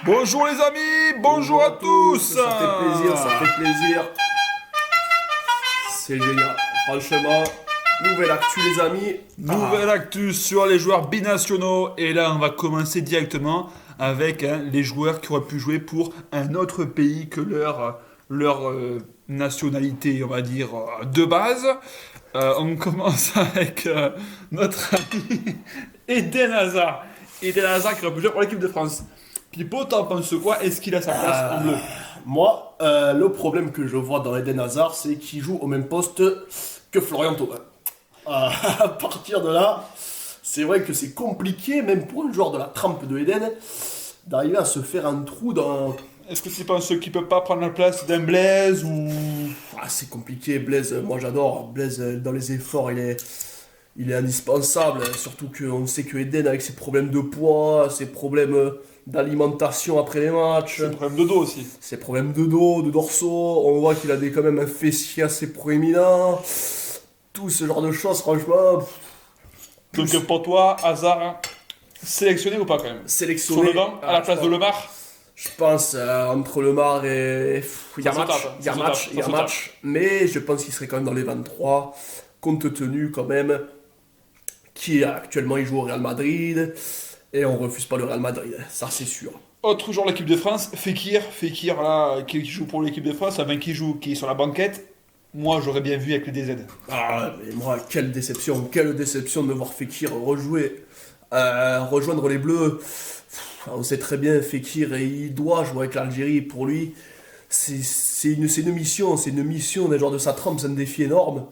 Bonjour les amis, bonjour à tous. Ça fait plaisir, ça fait plaisir. C'est génial. Franchement, nouvelle actu les amis. Nouvelle actu sur les joueurs binationaux. Et là, on va commencer directement avec les joueurs qui auraient pu jouer pour un autre pays que leur nationalité, on va dire, de base. On commence avec notre ami Eden Hazard. Eden Hazard qui aurait pu jouer pour l'équipe de France. Pipo, t'en penses quoi? Est-ce qu'il a sa place en bleu? Moi, le problème que je vois dans Eden Hazard, c'est qu'il joue au même poste que Florian Thauvin. À partir de là, c'est vrai que c'est compliqué, même pour un joueur de la trempe de Eden, d'arriver à se faire un trou dans... Est-ce que tu penses qu'il peut pas prendre la place d'un Blaise ou... C'est compliqué, Blaise, moi j'adore. Blaise, dans les efforts, il est indispensable. Surtout qu'on sait que Eden, avec ses problèmes de poids, ses problèmes d'alimentation après les matchs, C'est un problème de dos aussi. ses problèmes de dos, de dorsaux, on voit qu'il a quand même un fessier assez proéminent. Tout ce genre de choses, franchement, Donc pour toi, Hazard, sélectionné ou pas quand même? sélectionné. Sur le banc, à la place de Lemar? Je pense entre Lemar et... Il y a Ça se match, tape, il y a ça se match, tape, il y a ça se match. Mais je pense qu'il serait quand même dans les 23, compte tenu quand même qui actuellement il joue au Real Madrid. Et on refuse pas le Real Madrid, ça c'est sûr. Autre joueur de l'équipe de France, Fekir là, qui joue pour l'équipe de France, enfin qui est sur la banquette. Moi, j'aurais bien vu avec le DZ. Mais moi, quelle déception de voir Fekir rejouer, rejoindre les Bleus. On sait très bien, Fekir, il doit jouer avec l'Algérie. Pour lui, c'est une mission d'un joueur de sa trempe, c'est un défi énorme.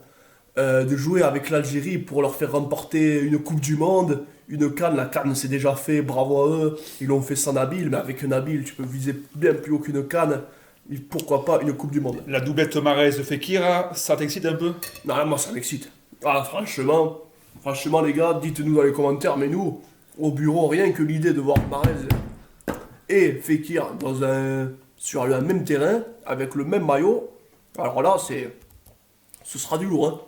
De jouer avec l'Algérie pour leur faire remporter une Coupe du Monde, une CAN. La CAN c'est déjà fait, bravo à eux. Ils l'ont fait sans Nabil, mais avec Nabil, tu peux viser bien plus haut qu'une CAN. Et pourquoi pas une Coupe du Monde. La doublette Mahrez de Fekir, ça t'excite un peu? Non, moi ça m'excite. Franchement les gars, dites-nous dans les commentaires, mais nous, au bureau, rien que l'idée de voir Mahrez et Fekir sur le même terrain, avec le même maillot, alors là, ce sera du lourd. Hein.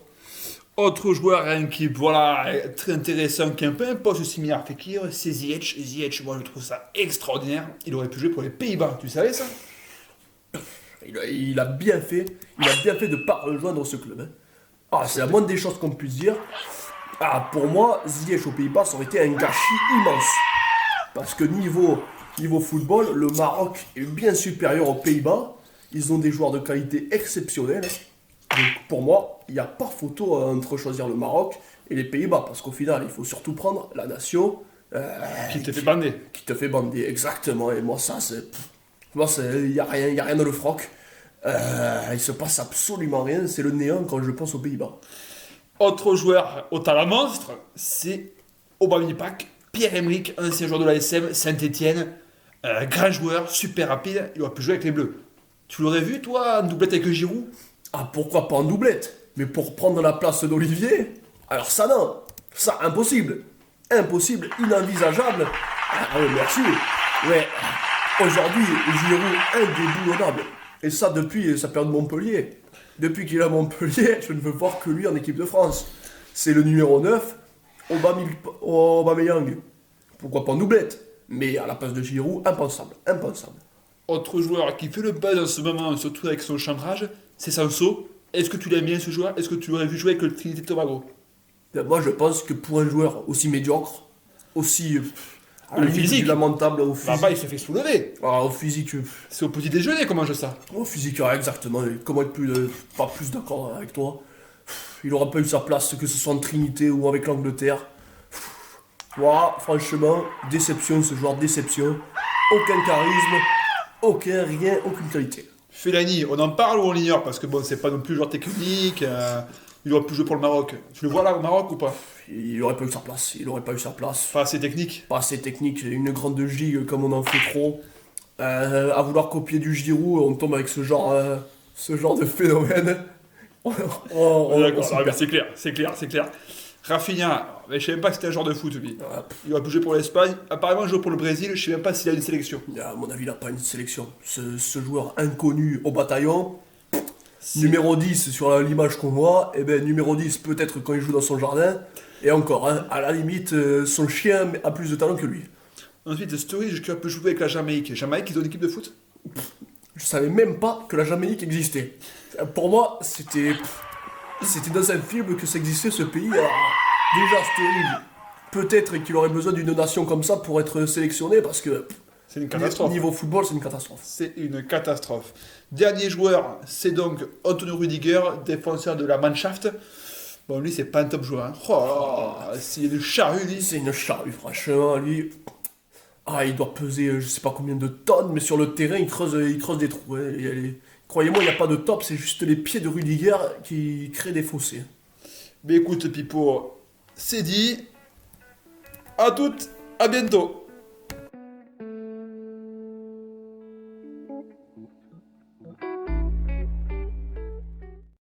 Autre joueur qui voilà, est très intéressant, qui a un peu un poste similaire à Fekir, c'est Ziyech. Ziyech, moi je trouve ça extraordinaire. Il aurait pu jouer pour les Pays-Bas, tu savais ça? Il a bien fait de ne pas rejoindre ce club. Hein. C'est la moindre des choses qu'on puisse dire. Pour moi, Ziyech aux Pays-Bas, ça aurait été un gâchis immense. Parce que niveau football, le Maroc est bien supérieur aux Pays-Bas. Ils ont des joueurs de qualité exceptionnelle. Donc pour moi, il n'y a pas photo entre choisir le Maroc et les Pays-Bas. Parce qu'au final, il faut surtout prendre la nation Qui te fait bander. qui te fait bander. Exactement. Et moi, ça, c'est... Moi, il n'y a rien dans le froc. Il se passe absolument rien. C'est le néant quand je pense aux Pays-Bas. Autre joueur au talent monstre, c'est Aubameyang, Pierre-Emerick, ancien joueur de l'ASM, Saint-Etienne, grand joueur, super rapide, il aurait pu jouer avec les Bleus. Tu l'aurais vu toi, en doublette avec Giroud? Pourquoi pas en doublette? Mais pour prendre la place d'Olivier? Alors ça, non. Ça, impossible. Impossible, inenvisageable. Oui, merci. Ouais. Aujourd'hui, Giroud, indéboulonnable. Et ça, depuis sa période de Montpellier. Depuis qu'il est à Montpellier, je ne veux voir que lui en équipe de France. C'est le numéro 9, Aubameyang. Pourquoi pas en doublette? Mais à la place de Giroud, impensable. Impensable. Autre joueur qui fait le buzz en ce moment, surtout avec son chambrage, c'est Sanso. Est-ce que tu l'aimes bien ce joueur? Est-ce que tu l'aurais vu jouer avec le Trinité et Tobago? Moi, je pense que pour un joueur aussi médiocre, aussi Le physique. lamentable au physique. Là-bas, il se fait soulever. Au physique, C'est au petit déjeuner comment je ça. exactement. Comment être pas plus d'accord avec toi? Il n'aura pas eu sa place, que ce soit en Trinité ou avec l'Angleterre. Voilà, franchement, déception, ce joueur, déception. Aucun charisme, rien, aucune qualité. Fellaini, on en parle ou on l'ignore? Parce que bon, c'est pas non plus joueur technique. Il aurait pu jouer pour le Maroc. Tu le vois là au Maroc ou pas? Il aurait pas eu sa place, Pas assez technique. Pas assez technique, une grande gigue comme on en fait trop. À vouloir copier du Giroud, on tombe avec ce genre de phénomène. D'accord, c'est clair. Rafinha, mais je sais même pas que c'était un joueur de foot, lui. Il aurait pu jouer pour l'Espagne. Apparemment, il joue pour le Brésil. Je sais même pas s'il a une sélection. À mon avis, il n'a pas une sélection. Ce joueur inconnu au bataillon, numéro 10 sur l'image qu'on voit, et ben numéro 10 peut-être quand il joue dans son jardin, et encore, hein, à la limite, son chien a plus de talent que lui. Ensuite, Sturridge qui a pu jouer avec la Jamaïque. Jamaïque, ils ont une équipe de foot? Je savais même pas que la Jamaïque existait. Pour moi, c'était dans un film que ça existait ce pays. Alors, déjà, Sturridge, peut-être qu'il aurait besoin d'une nation comme ça pour être sélectionné parce que C'est une catastrophe. niveau football, c'est une catastrophe. C'est une catastrophe. Dernier joueur, c'est donc Antonio Rüdiger, défenseur de la Mannschaft. Bon, lui, c'est pas un top joueur. Hein. Oh, c'est une charrue, lui. C'est une charrue, franchement. Lui, il doit peser je sais pas combien de tonnes, mais sur le terrain, il creuse des trous. Hein. Croyez-moi, il n'y a pas de top, c'est juste les pieds de Rüdiger qui créent des fossés. Mais écoute, Pipo, c'est dit. À toutes, à bientôt.